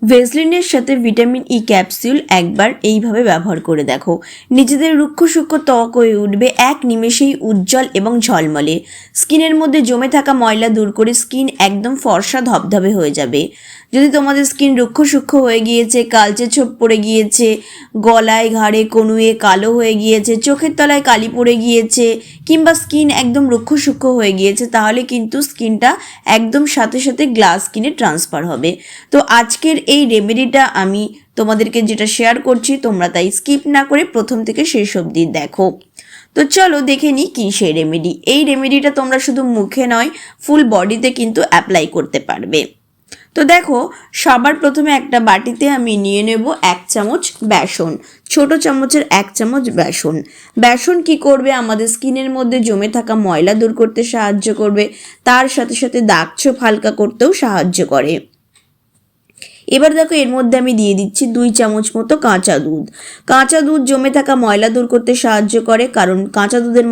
ভেসলিনের সাথে vitamin E capsule একবার এইভাবে ব্যবহার করে দেখো, নিজেদের রুক্ষ সূক্ষ্ম ত্বক হয়ে উঠবে এক নিমেষেই উজ্জ্বল এবং ঝলমলে। স্কিনের মধ্যে জমে থাকা ময়লা দূর করে স্কিন একদম ফর্সা ধবধবে হয়ে যাবে। যদি তোমাদের স্কিন রুক্ষ সূক্ষ্ম হয়ে গিয়েছে, কালচে ছোপ পড়ে গিয়েছে, গলায় ঘাড়ে কনুয়ে কালো হয়ে গিয়েছে, চোখের তলায় কালি পড়ে গিয়েছে, কিংবা স্কিন একদম রুক্ষ সূক্ষ্ম হয়ে গিয়েছে, তাহলে কিন্তু স্কিনটা একদম সাথে সাথে গ্লাস স্কিনে ট্রান্সফার হবে। তো আজকের এই রেমেডিটা আমি তোমাদেরকে যেটা শেয়ার করছি, তোমরা তাই স্কিপ না করে প্রথম থেকে শেষ অবধি দেখো। তো চলো দেখে নিই কী সেই রেমেডি। এই রেমেডিটা তোমরা শুধু মুখে নয়, ফুল বডিতে কিন্তু অ্যাপ্লাই করতে পারবে। তো দেখো, সবার প্রথমে একটা বাটিতে আমি নিয়ে নেব 1 চামচ বেসন, ছোট চামচের 1 চামচ বেসন। বেসন কি করবে, আমাদের স্কিনের মধ্যে জমে থাকা ময়লা দূর করতে সাহায্য করবে, তার সাথে সাথে দাগ ছোপ হালকা করতেও সাহায্য করে। এবার দেখো, এর মধ্যে আমি দিয়ে দিচ্ছি 2 চামচ মতো কাঁচা দুধ। কাঁচা দুধ জমে থাকা ময়লা দূর করতে সাহায্য করে, কারণ কাঁচা দুধের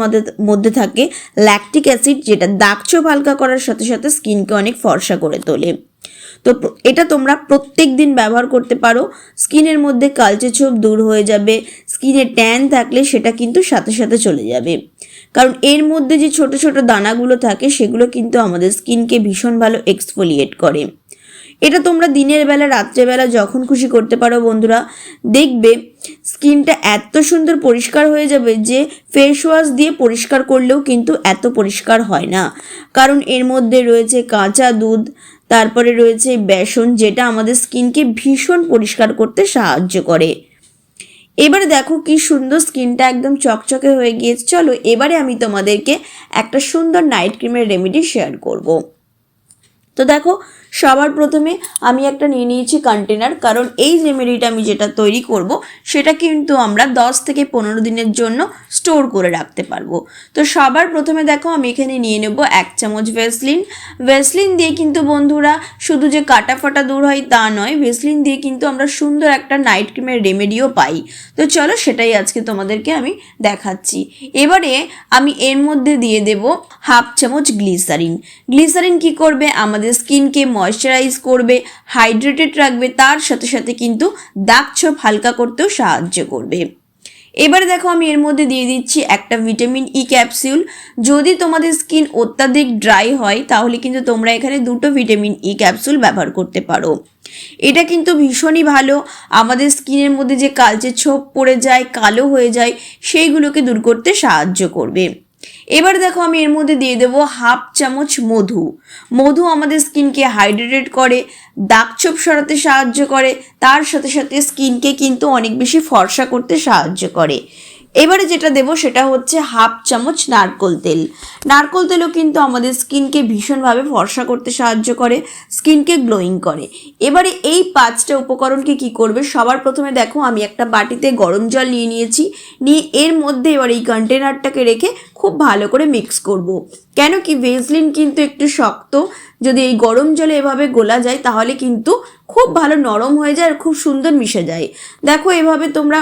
মধ্যে থাকে ল্যাকটিক অ্যাসিড, যেটা দাগ ছোপ হালকা করার সাথে সাথে স্কিনকে অনেক ফর্সা করে তোলে। তো এটা তোমরা প্রত্যেক দিন ব্যবহার করতে পারো। স্কিনের মধ্যে কালচে ছোপ দূর হয়ে যাবে, স্কিনে ট্যান থাকলে সেটা কিন্তু সাথে সাথে চলে যাবে, কারণ এর মধ্যে যে ছোট ছোট দানাগুলো থাকে সেগুলো কিন্তু আমাদের স্কিনকে ভীষণ ভালো এক্সফোলিয়েট করে। এটা তোমরা দিনের বেলা, রাত্রেবেলা যখন খুশি করতে পারো বন্ধুরা। দেখবে স্কিনটা এত সুন্দর পরিষ্কার হয়ে যাবে যে ফেস ওয়াশ দিয়ে পরিষ্কার করলেও কিন্তু এত পরিষ্কার হয় না, কারণ এর মধ্যে রয়েছে কাঁচা দুধ, তারপরে রয়েছে বেসন, যেটা আমাদের স্কিনকে ভীষণ পরিষ্কার করতে সাহায্য করে। এবারে দেখো কি সুন্দর স্কিনটা একদম চকচকে হয়ে গিয়েছে। চলো এবারে আমি তোমাদেরকে একটা সুন্দর নাইট ক্রিমের রেমেডি শেয়ার করব। তো দেখো, সবার প্রথমে আমি একটা নিয়ে নিয়েছি কন্টেনার, কারণ এই রেমেডিটা আমি যেটা তৈরি করব সেটা কিন্তু আমরা 10 থেকে 15 দিনের জন্য স্টোর করে রাখতে পারবো। তো সবার প্রথমে দেখো, আমি এখানে নিয়ে নেব 1 চামচ ভেসলিন। ভেসলিন দিয়ে কিন্তু বন্ধুরা শুধু যে কাটা ফাটা দূর হয় তা নয়, ভেসলিন দিয়ে কিন্তু আমরা সুন্দর একটা নাইট ক্রিমের রেমেডিও পাই। তো চলো সেটাই আজকে তোমাদেরকে আমি দেখাচ্ছি। এবারে আমি এর মধ্যে দিয়ে দেব 1/2 চামচ গ্লিসারিন। গ্লিসারিন কি করবে, আমাদের স্কিনকে ময়শ্চারাইজ করবে, হাইড্রেটেড রাখবে, তার সাথে সাথে কিন্তু দাগ ছোপ হালকা করতেও সাহায্য করবে। এবারে দেখো, আমি এর মধ্যে দিয়ে দিচ্ছি একটা ভিটামিন ই ক্যাপসুল। যদি তোমাদের স্কিন অত্যাধিক ড্রাই হয় তাহলে কিন্তু তোমরা এখানে 2টো ভিটামিন ই ক্যাপসুল ব্যবহার করতে পারো। এটা কিন্তু ভীষণই ভালো, আমাদের স্কিনের মধ্যে যে কালচে ছোপ পড়ে যায়, কালো হয়ে যায়, সেইগুলোকে দূর করতে সাহায্য করবে। এবার দেখো, আমি এর মধ্যে দিয়ে দেবো 1/2 চামচ মধু। মধু আমাদের স্কিনকে হাইড্রেটেড করে, দাগ ছোপ সরাতে সাহায্য করে, তার সাথে সাথে স্কিনকে কিন্তু অনেক বেশি ফর্সা করতে সাহায্য করে। এবারে যেটা দেবো সেটা হচ্ছে 1/2 চামচ নারকোল তেল। নারকোল তেলও কিন্তু আমাদের স্কিনকে ভীষণভাবে ফর্সা করতে সাহায্য করে, স্কিনকে গ্লোয়িং করে। এবারে এই 5টা উপকরণকে কি করবে, সবার প্রথমে দেখো আমি একটা বাটিতে গরম জল নিয়ে নিয়েছি, নিয়ে এর মধ্যে এবার এই কন্টেনারটাকে রেখে খুব ভালো করে মিক্স করব। কেন কি, ভেসলিন কিন্তু একটু শক্ত, যদি এই গরম জলে এভাবে গোলা যায় তাহলে কিন্তু খুব ভালো নরম হয়ে যায় আর খুব সুন্দর মিশে যায়। দেখো এভাবে তোমরা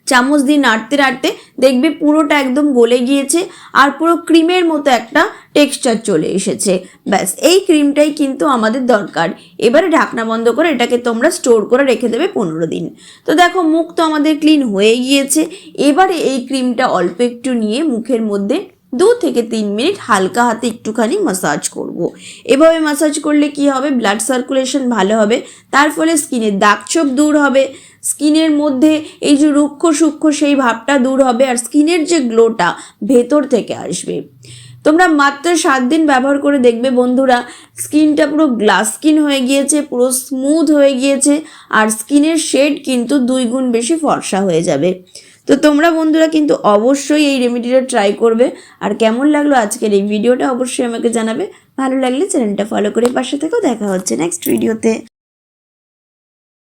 চামচ দিয়ে নাড়তে নাড়তে দেখবে পুরোটা একদম গলে গিয়েছে আর পুরো ক্রিমের মতো একটা টেক্সচার চলে এসেছে। ব্যাস, এই ক্রিমটাই কিন্তু আমাদের দরকার। এবারে ঢাকনা বন্ধ করে এটাকে তোমরা স্টোর করে রেখে দেবে 15 দিন। তো দেখো, মুখ তো আমাদের ক্লিন হয়ে গিয়েছে। এবারে এই ক্রিমটা অল্প একটু নিয়ে মুখের মধ্যে 2 থেকে 3 মিনিট হালকা হাতে একটুখানি মাসাজ করব। এভাবে মাসাজ করলে কি হবে, ব্লাড সার্কুলেশন ভালো হবে, তার ফলে স্কিনের দাগ ছোপ দূর হবে, স্কিনের মধ্যে এই যে রুক্ষ সূক্ষ্ম সেই ভাবটা দূর হবে, আর স্কিনের যে গ্লোটা ভেতর থেকে আসবে। তোমরা মাত্র 7 দিন ব্যবহার করে দেখবে বন্ধুরা, স্কিনটা পুরো গ্লাস স্কিন হয়ে গিয়েছে, পুরো স্মুথ হয়ে গিয়েছে, আর স্কিনের শেড কিন্তু 2 গুণ বেশি ফর্সা হয়ে যাবে। তো তোমরা বন্ধুরা কিন্তু অবশ্যই এই রেমেডিটা ট্রাই করবে। আর কেমন লাগলো আজকের এই ভিডিওটা অবশ্যই আমাকে জানাবে। ভালো লাগলে চ্যানেলটা ফলো করে পাশে থেকো। দেখা হচ্ছে নেক্সট ভিডিওতে।